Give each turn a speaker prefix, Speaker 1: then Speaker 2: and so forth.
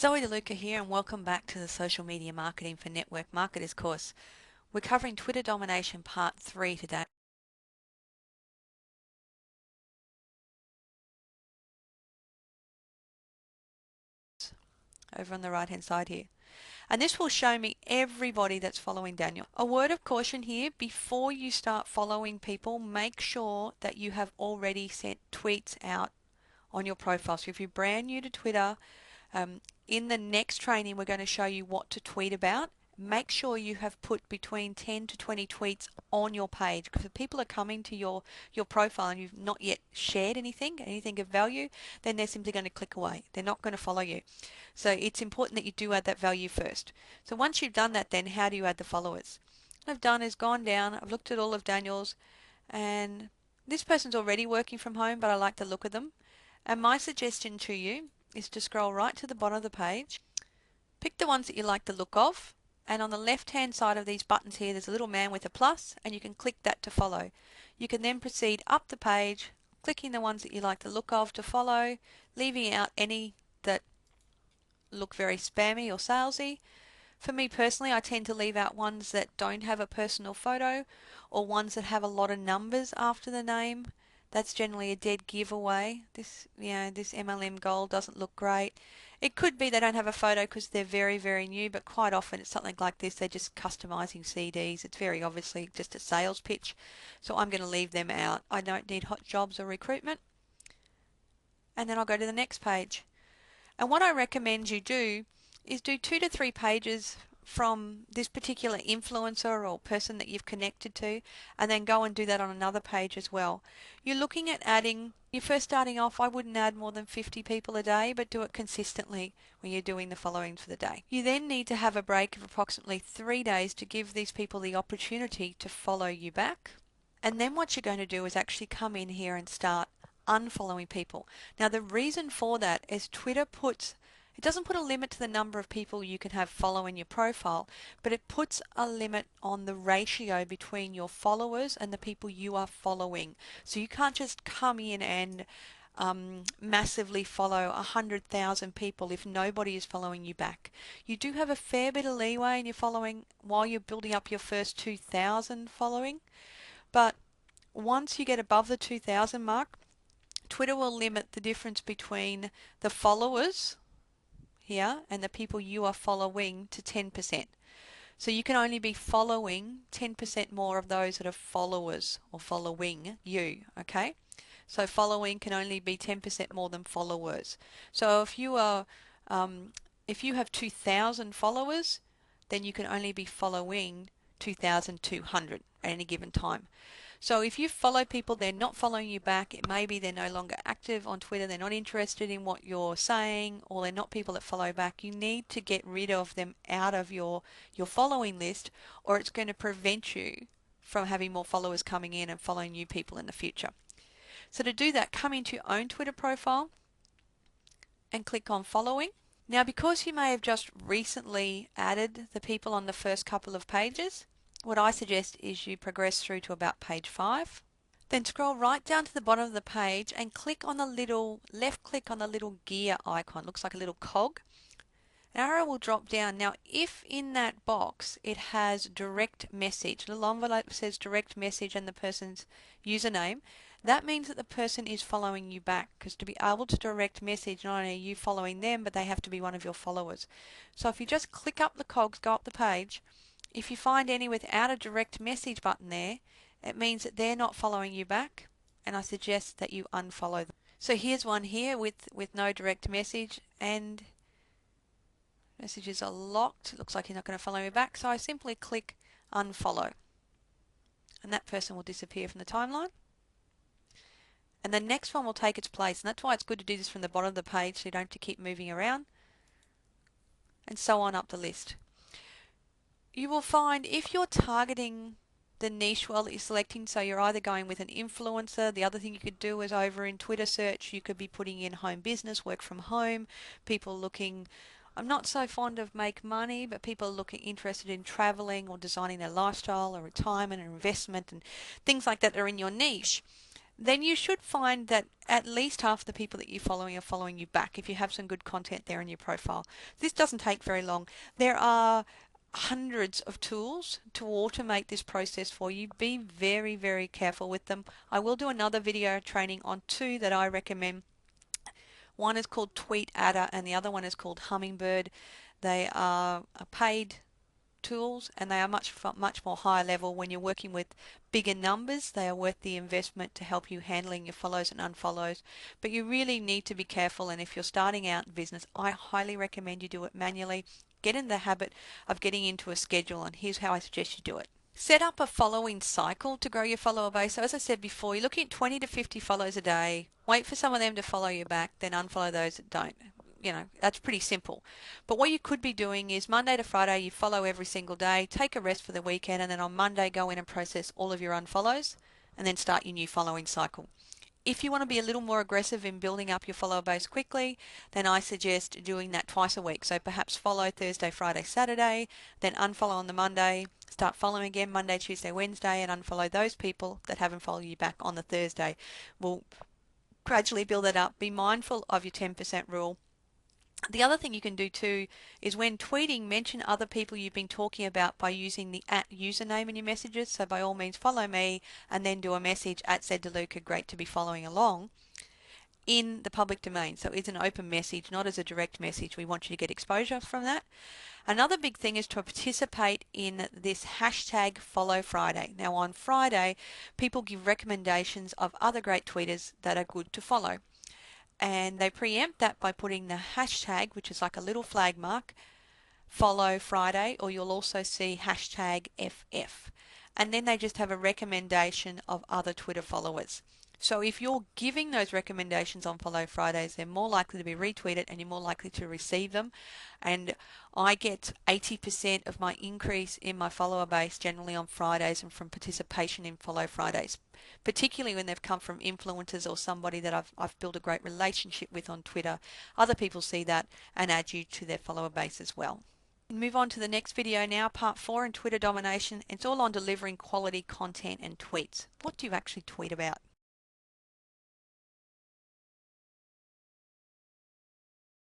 Speaker 1: Zoe DeLuca here, and welcome back to the Social Media Marketing for Network Marketers course. We're covering Twitter domination part 3 today. Over on the right hand side here. And this will show me everybody that's following Daniel. A word of caution here, before you start following people, make sure that you have already sent tweets out on your profile. So if you're brand new to Twitter, in the next training we're going to show you what to tweet about. Make sure you have put between 10 to 20 tweets on your page, because if people are coming to your profile and you've not yet shared anything of value, then they're simply going to click away. They're not going to follow you. So it's important that you do add that value first. So once you've done that, then how do you add the followers? What I've done is gone down, I've looked at all of Daniel's, and this person's already working from home, but I like the look of them. And my suggestion to you is to scroll right to the bottom of the page, pick the ones that you like the look of, and on the left hand side of these buttons here there's a little man with a plus, and you can click that to follow. You can then proceed up the page, clicking the ones that you like the look of to follow, leaving out any that look very spammy or salesy. For me personally, I tend to leave out ones that don't have a personal photo or ones that have a lot of numbers after the name. That's generally a dead giveaway. This MLM Gold doesn't look great. It could be they don't have a photo because they're very, very new, but quite often it's something like this. They're just customizing CDs. It's very obviously just a sales pitch. So I'm going to leave them out. I don't need hot jobs or recruitment. And then I'll go to the next page. And what I recommend you do is do 2 to 3 pages from this particular influencer or person that you've connected to, and then go and do that on another page as well. You're looking at adding, you're first starting off, I wouldn't add more than 50 people a day, but do it consistently when you're doing the following for the day. You then need to have a break of approximately 3 days to give these people the opportunity to follow you back. And then what you're going to do is actually come in here and start unfollowing people. Now the reason for that is Twitter it doesn't put a limit to the number of people you can have following your profile, but it puts a limit on the ratio between your followers and the people you are following. So you can't just come in and massively follow 100,000 people if nobody is following you back. You do have a fair bit of leeway in your following while you're building up your first 2,000 following, but once you get above the 2,000 mark, Twitter will limit the difference between the followers here and the people you are following to 10%. So you can only be following 10% more of those that are followers or following you, okay? So following can only be 10% more than followers. So if you have 2,000 followers, then you can only be following 2,200 at any given time. So if you follow people, they're not following you back, it may be they're no longer active on Twitter, they're not interested in what you're saying, or they're not people that follow back, you need to get rid of them out of your following list, or it's going to prevent you from having more followers coming in and following new people in the future. So to do that, come into your own Twitter profile and click on following. Now because you may have just recently added the people on the first couple of pages, what I suggest is you progress through to about page 5. Then scroll right down to the bottom of the page and click on the little, left click on the little gear icon. Looks like a little cog. An arrow will drop down. Now if in that box it has direct message, a little envelope says direct message and the person's username, that means that the person is following you back, because to be able to direct message, not only are you following them, but they have to be one of your followers. So if you just click up the cogs, go up the page, if you find any without a direct message button there, it means that they're not following you back, and I suggest that you unfollow them. So here's one here with no direct message, and messages are locked. It looks like you're not going to follow me back, so I simply click unfollow, and that person will disappear from the timeline. And the next one will take its place, and that's why it's good to do this from the bottom of the page so you don't have to keep moving around, and so on up the list. You will find if you're targeting the niche well that you're selecting, so you're either going with an influencer, the other thing you could do is over in Twitter search, you could be putting in home business, work from home, people looking, I'm not so fond of make money, but people looking interested in traveling or designing their lifestyle or retirement or investment and things like that are in your niche. then you should find that at least half the people that you're following are following you back if you have some good content there in your profile. This doesn't take very long. There are hundreds of tools to automate this process for you. Be very, very careful with them. I will do another video training on two that I recommend. One is called Tweet Adder and the other one is called Hummingbird. They are paid tools and they are much more high level. When you're working with bigger numbers, they are worth the investment to help you handling your follows and unfollows. But you really need to be careful, and if you're starting out in business, I highly recommend you do it manually. Get in the habit of getting into a schedule, and here's how I suggest you do it. Set up a following cycle to grow your follower base. So as I said before, you're looking at 20 to 50 follows a day. Wait for some of them to follow you back, then unfollow those that don't. You know, that's pretty simple. But what you could be doing is Monday to Friday, you follow every single day, take a rest for the weekend, and then on Monday go in and process all of your unfollows and then start your new following cycle. If you want to be a little more aggressive in building up your follower base quickly, then I suggest doing that twice a week. So perhaps follow Thursday, Friday, Saturday, then unfollow on the Monday, start following again Monday, Tuesday, Wednesday, and unfollow those people that haven't followed you back on the Thursday. We'll gradually build that up. Be mindful of your 10% rule. The other thing you can do too is when tweeting, mention other people you've been talking about by using the @username in your messages. So by all means follow me and then do a message @ZDeluca, great to be following along, in the public domain. So it's an open message, not as a direct message. We want you to get exposure from that. Another big thing is to participate in this hashtag Follow Friday. Now on Friday, people give recommendations of other great tweeters that are good to follow. And they preempt that by putting the hashtag, which is like a little flag mark, Follow Friday, or you'll also see hashtag FF. And then they just have a recommendation of other Twitter followers. So if you're giving those recommendations on Follow Fridays, they're more likely to be retweeted and you're more likely to receive them. And I get 80% of my increase in my follower base generally on Fridays and from participation in Follow Fridays, particularly when they've come from influencers or somebody that I've built a great relationship with on Twitter. Other people see that and add you to their follower base as well. Move on to the next video now, part 4 in Twitter domination. It's all on delivering quality content and tweets. What do you actually tweet about?